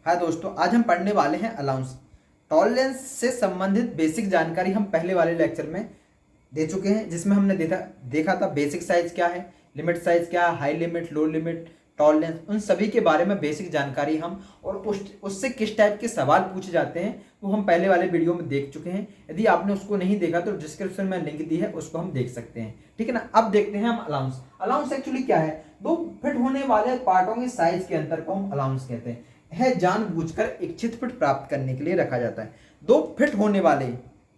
हाँ दोस्तों, आज हम पढ़ने वाले हैं अलाउंस। टॉलरेंस से संबंधित बेसिक जानकारी हम पहले वाले लेक्चर में दे चुके हैं, जिसमें हमने देखा था बेसिक साइज क्या है, लिमिट साइज क्या है, हाई लिमिट, लो लिमिट, टॉलरेंस, उन सभी के बारे में बेसिक जानकारी हम और उससे किस टाइप के सवाल पूछे जाते हैं वो हम पहले वाले वीडियो में देख चुके हैं। यदि आपने उसको नहीं देखा तो डिस्क्रिप्शन में लिंक दी है, उसको हम देख सकते हैं। ठीक है ना। अब देखते हैं हम अलाउंस। अलाउंस एक्चुअली क्या है? दो फिट होने वाले पार्टों के साइज के अंतर को हम अलाउंस कहते हैं। है जानबूझकर इच्छित फिट प्राप्त करने के लिए रखा जाता है। दो फिट होने वाले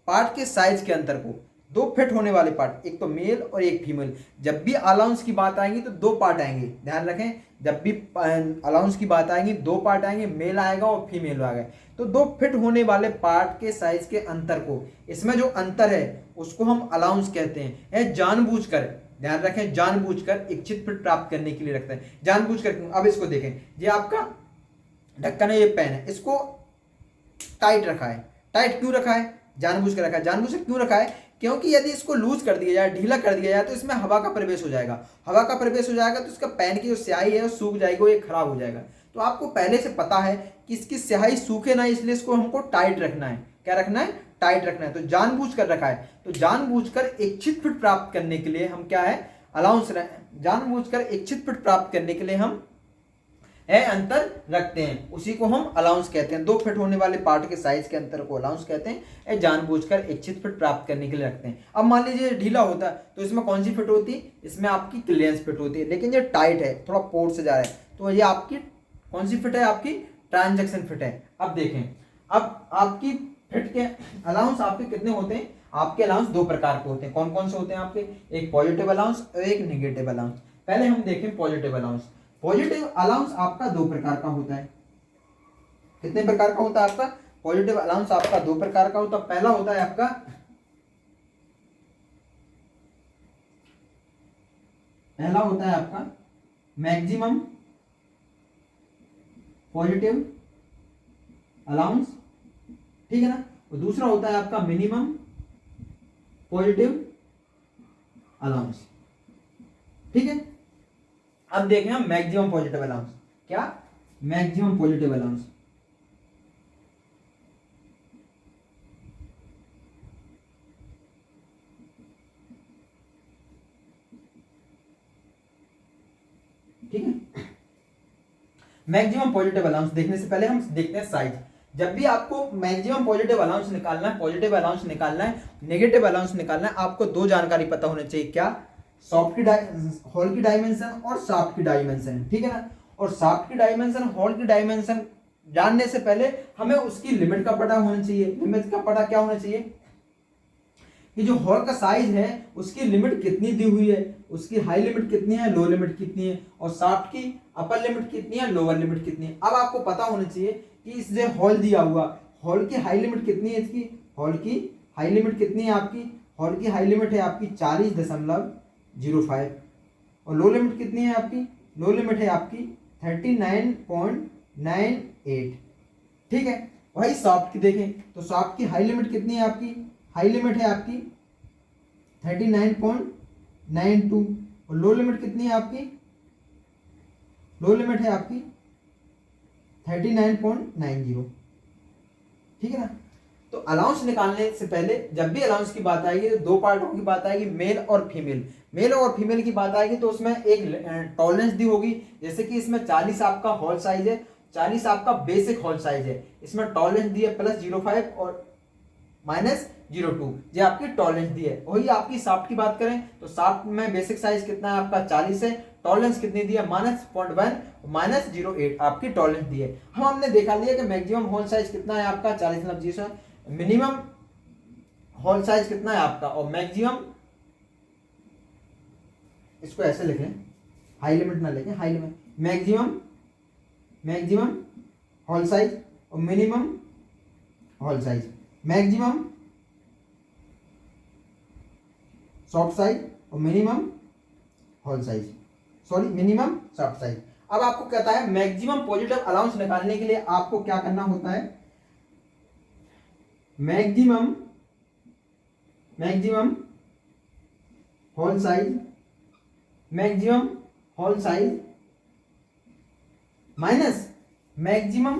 पार्ट के साइज के अंतर को, दो फिट होने वाले पार्ट, एक तो मेल और एक फीमेल, जब भी अलाउंस की बात आएगी तो दो पार्ट आएंगे, ध्यान रखें। जब भी अलाउंस की बात आएगी दो पार्ट आएंगे, मेल आएगा और फीमेल आएगा। तो दो फिट होने वाले पार्ट के साइज के अंतर को, इसमें जो अंतर है उसको हम अलाउंस कहते हैं। है जानबूझकर, ध्यान रखें, जानबूझकर इच्छित फिट प्राप्त करने के लिए रखते हैं। जानबूझकर क्यों? अब इसको देखें, ये आपका ढक्कन है, ये पेन है, इसको टाइट रखा है। टाइट क्यों रखा है? जानबूझ कर रखा है। जानबूझ क्यों रखा है? क्योंकि यदि इसको लूज कर दिया जाए, ढीला कर दिया जाए, तो इसमें हवा का प्रवेश हो जाएगा। हवा का प्रवेश हो जाएगा तो इसका पेन की जो स्याही है वो सूख जाएगी, वो ये खराब हो जाएगा। तो आपको पहले से पता है कि इसकी स्याही सूखे ना, इसलिए इसको हमको टाइट रखना है। क्या रखना है? टाइट रखना है। तो जानबूझ कर रखा है। तो जानबूझकर इच्छित फिट प्राप्त करने के लिए हम क्या है? अलाउंस। जानबूझकर इच्छित फिट प्राप्त करने के लिए हम अंतर रखते हैं, उसी को हम अलाउंस कहते हैं। दो फिट होने वाले पार्ट के साइज के अंतर को अलाउंस कहते हैं। जानबूझकर इच्छित फिट प्राप्त करने के लिए रखते हैं। अब मान लीजिए ढीला होता है तो इसमें कौन सी फिट होती है? इसमें आपकी क्लियरेंस फिट होती है। लेकिन ये टाइट है, थोड़ा पोर्ट से जा रहा है, तो ये आपकी कौन सी फिट है? आपकी ट्रांजैक्शन फिट है। अब देखें, अब आपकी फिट के अलाउंस आपके कितने होते हैं? आपके अलाउंस दो प्रकार के होते हैं। कौन कौन से होते हैं आपके? एक पॉजिटिव अलाउंस और एक नेगेटिव अलाउंस। पहले हम देखें पॉजिटिव अलाउंस। पॉजिटिव अलाउंस आपका दो प्रकार का होता है। कितने प्रकार का होता है आपका? पॉजिटिव अलाउंस आपका दो प्रकार का होता है। पहला होता है आपका, मैक्सिमम पॉजिटिव अलाउंस, ठीक है ना। और दूसरा होता है आपका मिनिमम पॉजिटिव अलाउंस, ठीक है। अब देखें हम मैक्सिमम पॉजिटिव अलाउंस। क्या? Maximum positive allowance. ठीक है। मैक्सिमम पॉजिटिव अलाउंस देखने से पहले हम देखते हैं साइज। जब भी आपको मैक्सिमम पॉजिटिव अलाउंस निकालना है, पॉजिटिव अलाउंस निकालना है, नेगेटिव अलाउंस निकालना है, आपको दो जानकारी पता होनी चाहिए। क्या? सॉफ्ट की हॉल की डायमेंशन और शाफ्ट की डायमेंशन, ठीक है ना। और शाफ्ट की डायमेंशन, हॉल की डायमेंशन जानने से पहले हमें उसकी लिमिट का पता होना चाहिए। लिमिट का पता क्या होना चाहिए? कि जो हॉल का साइज है उसकी लिमिट कितनी दी हुई है, उसकी हाई लिमिट कितनी है, लो लिमिट कितनी है, और शाफ्ट की अपर लिमिट कितनी है, लोअर लिमिट कितनी है। अब आपको पता होना चाहिए कि इससे हॉल दिया हुआ, हॉल की हाई लिमिट कितनी है, इसकी हॉल की हाई लिमिट कितनी है आपकी? हॉल की हाई लिमिट है आपकी 40.05, और लो लिमिट कितनी है आपकी? लो लिमिट है आपकी 39.98, ठीक है। वही सॉफ्ट की देखें तो सॉफ्ट की हाई लिमिट कितनी है आपकी? हाई लिमिट है आपकी 39.92, और लो लिमिट कितनी है आपकी? लो लिमिट है आपकी 39.90, ठीक है ना। तो अलाउंस निकालने से पहले जब भी अलाउंस की बात आएगी तो दो पार्टों की बात आएगी, मेल और फीमेल। मेल और फीमेल की बात आएगी तो उसमें एक टॉलरेंस दी होगी। जैसे कि इसमें 40 आपका हॉल साइज है, 40 आपका बेसिक हॉल साइज है, इसमें टॉलरेंस दी है +05 और -02, ये आपकी टॉलरेंस दी है। वही आपकी शाफ्ट की बात करें तो शाफ्ट में बेसिक साइज कितना है आपका? 40 है, टॉलरेंस कितनी दी है? -0.1, -08 आपकी टॉलरेंस दी है। हमने देखा लिया कि मैक्सिमम हॉल साइज कितना है आपका? 40, मिनिमम हॉल साइज कितना है आपका, और मैक्सिमम, इसको ऐसे लिख लें, हाई लिमिट ना लेके, high limit, maximum hole size और minimum hole size, maximum soft size और minimum hole size, sorry minimum soft size. अब आपको कहता है मैक्सिमम पॉजिटिव अलाउंस निकालने के लिए आपको क्या करना होता है? Maximum hole size, minus maximum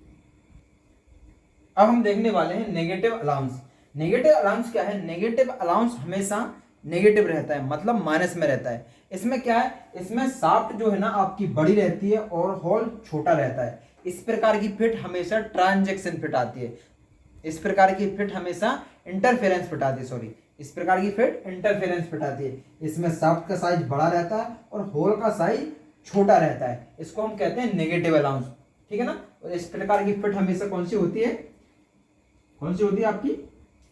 अब हम देखने वाले हैं नेगेटिव अलाउंस। नेगेटिव अलाउंस क्या है? नेगेटिव अलाउंस हमेशा नेगेटिव रहता है, मतलब माइनस में रहता है। इसमें क्या है? इसमें शाफ्ट जो है ना आपकी बड़ी रहती है और होल छोटा रहता है। इस प्रकार की फिट हमेशा ट्रांजैक्शन फिट आती है। इस प्रकार की फिट हमेशा इंटरफेरेंस फिट आती है, सॉरी, इस प्रकार की फिट इंटरफेरेंस फिट आती है। इसमें शाफ्ट का साइज बड़ा रहता है और होल का साइज छोटा रहता है। इसको हम कहते हैं नेगेटिव अलाउंस, ठीक है ना। और इस प्रकार की फिट हमेशा कौन सी होती है? कौन सी होती है आपकी?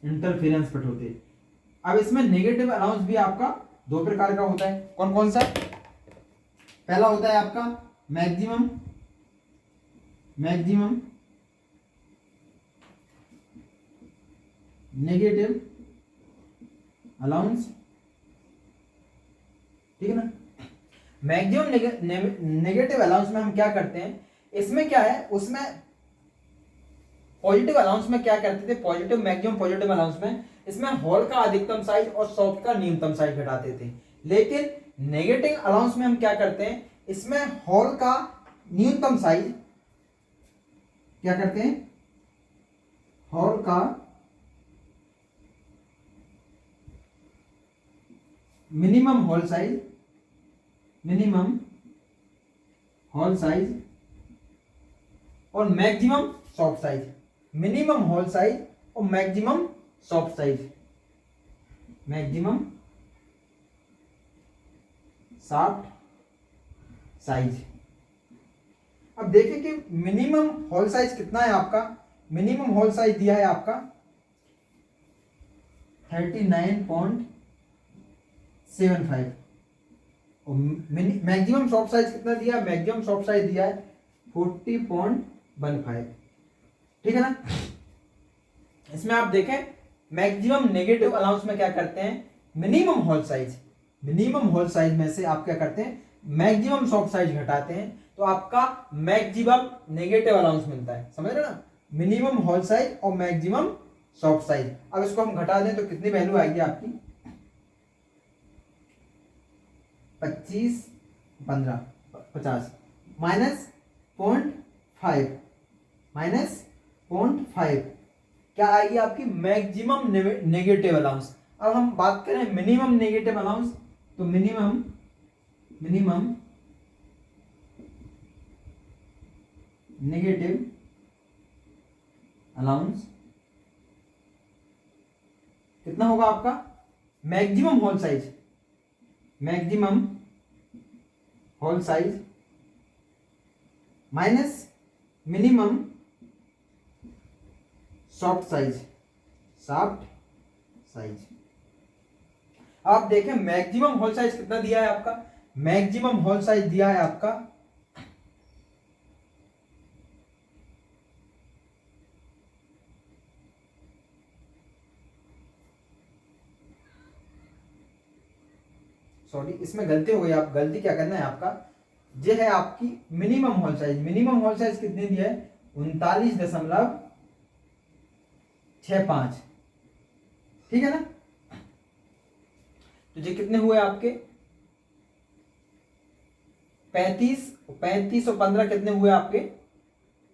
इंटरफेरेंस फिट होती है। अब इसमें नेगेटिव अलाउंस भी आपका दो प्रकार का होता है। कौन कौन सा? पहला होता है आपका मैक्सिमम नेगेटिव अलाउंस, ठीक है ना। मैक्सिमम नेगेटिव अलाउंस में हम क्या करते हैं? इसमें क्या है, उसमें पॉजिटिव अलाउंस में क्या करते थे? पॉजिटिव मैक्सिमम पॉजिटिव अलाउंस में इसमें होल का अधिकतम साइज और सॉफ्ट का न्यूनतम साइज घटाते थे। लेकिन नेगेटिव अलाउंस में हम क्या करते हैं? इसमें होल का न्यूनतम साइज क्या करते हैं? होल का मिनिमम होल साइज और maximum soft size, minimum hole size और maximum soft size, maximum soft size. अब देखिए कि मिनिमम होल साइज कितना है आपका? मिनिमम होल साइज दिया है आपका 39.75 और मैक्सिमम सॉफ्ट साइज कितना दिया है? मैक्सिमम सॉफ्ट साइज दिया है 40.15, ठीक है ना। इसमें आप देखें मैक्सिमम नेगेटिव अलाउंस में क्या करते हैं? मिनिमम होल साइज में से आप क्या करते हैं? मैक्सिमम सॉफ्ट साइज घटाते हैं, तो आपका मैक्सिमम नेगेटिव अलाउंस मिलता है। समझ रहे ना? मिनिमम होल साइज और मैक्सिमम सॉफ्ट साइज। अब इसको हम घटा दें तो कितनी वैल्यू आएगी आपकी? 25, 15, 50 माइनस 0.5 क्या आएगी आपकी? Maximum negative allowance. अब हम बात करें मिनिमम नेगेटिव अलाउंस, तो मिनिमम नेगेटिव अलाउंस कितना होगा आपका? Maximum hole size minus minimum soft size. आप देखें मैक्सिमम होल साइज कितना दिया है आपका? मैक्सिमम होल साइज दिया है आपका 40, इसमें गलती हो गई। आप गलती क्या करना है आपका? ये है आपकी मिनिमम होल साइज कितने दिया है? 39.65, ठीक है ना। तो ये कितने हुए आपके? 35 और 15 कितने हुए आपके?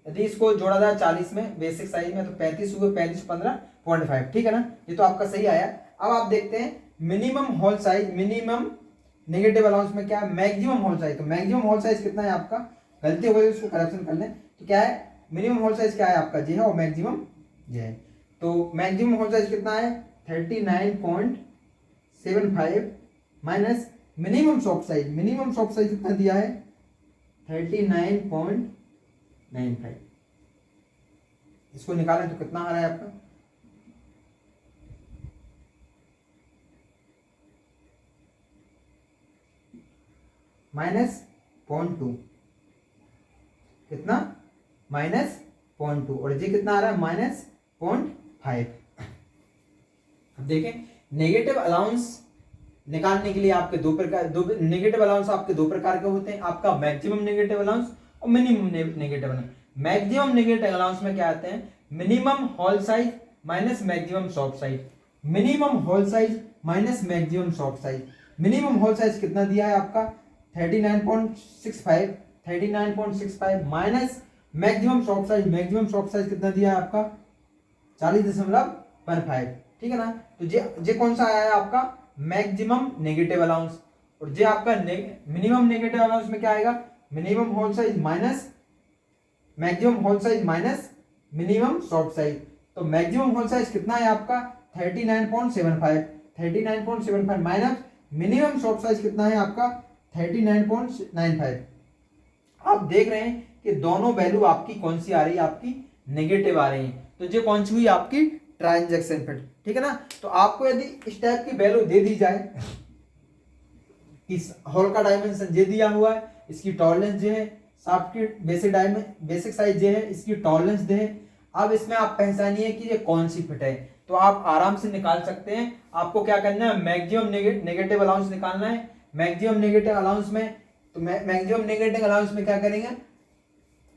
यदि इसको जोड़ा जाए 40 में बेसिक साइज में तो 35 हुए, 35 15.5, ठीक है ना। ये तो आपका सही आया। अब आप देखते हैं minimum hole size, minimum negative allowance में क्या है? Maximum hole size. तो मैक्सिमम होल साइज कितना है आपका? गलती हो गई, उसको करेक्शन कर लें। तो क्या है? मिनिमम होल साइज क्या है आपका? जी है, और मैक्सिमम जी है। तो मैक्सिमम होल साइज कितना है? 39.75 माइनस मिनिमम सॉफ्ट साइज कितना दिया है? 39.95। इसको निकालें तो कितना आ रहा है आपका? -0.2। कितना? -0.2। और जी कितना आ रहा है? -0.5। अब देखें नेगेटिव अलाउंस निकालने के लिए आपके नेगेटिव अलाउंस आपके दो प्रकार के होते हैं। आपका मैक्सिमम नेगेटिव अलाउंस और minimum negative allowance. Maximum negative allowance में क्या आते हैं? Minimum hole size minus maximum soft size, minimum hole size minus maximum soft size. Minimum hole size कितना दिया है आपका? 39.65 माइनस मैक्सिमम सॉफ्ट साइज कितना दिया है आपका? 40.15, ठीक है ना। तो जे कौन सा आया है आपका मैक्सिमम नेगेटिव अलाउंस, और जे आपका मिनिमम नेगेटिव अलाउंस में क्या आएगा, minimum hole size minus maximum hole size minus minimum short size. तो मैक्सिमम होल साइज कितना है आपका 39.75, 39.75 माइनस मिनिमम शॉर्ट साइज कितना है आपका 39.95। आप देख रहे हैं कि दोनों वैल्यू आपकी कौन सी आ रही है, आपकी नेगेटिव आ रही है। तो ये कौन सी हुई आपकी ट्रांजैक्शन फिट, ठीक है ना। तो आपको यदि इस टाइप की वैल्यू दे दी जाए, इस हॉल का डायमेंशन ये दिया हुआ है, इसकी टॉलरेंस जो है, शाफ्ट की बेसिक साइज जो है, इसकी टॉलरेंस दे है। अब इसमें आप पहचानिए कि ये कौन सी फिट है, तो आप आराम से निकाल सकते हैं। आपको क्या करना है, मैक्सिमम नेगेटिव अलाउंस निकालना है। मैक्सिमम नेगेटिव अलाउंस में, तो मैक्सिमम नेगेटिव अलाउंस में क्या करेंगे,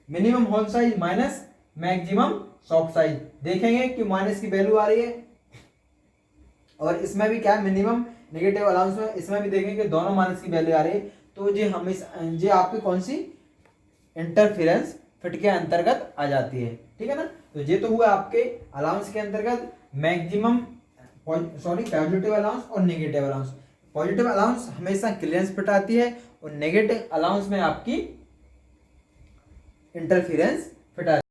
minimum hole size minus maximum soft size, देखेंगे कि माइनस की वैल्यू आ रही है। और इसमें भी क्या है, मिनिमम नेगेटिव अलाउंस में इसमें भी देखेंगे कि दोनों माइनस की वैल्यू आ रही है। तो ये हमेशा ये आपकी कौन सी इंटरफेरेंस फिट के अंतर्गत आ जाती है, ठीक है ना। तो ये तो हुआ आपके अलाउंस के अंतर्गत मैक्सिमम पॉजिटिव अलाउंस और नेगेटिव अलाउंस। पॉजिटिव अलाउंस हमेशा क्लियरेंस फिट आती है, और नेगेटिव अलाउंस में आपकी इंटरफेरेंस फिट आती है।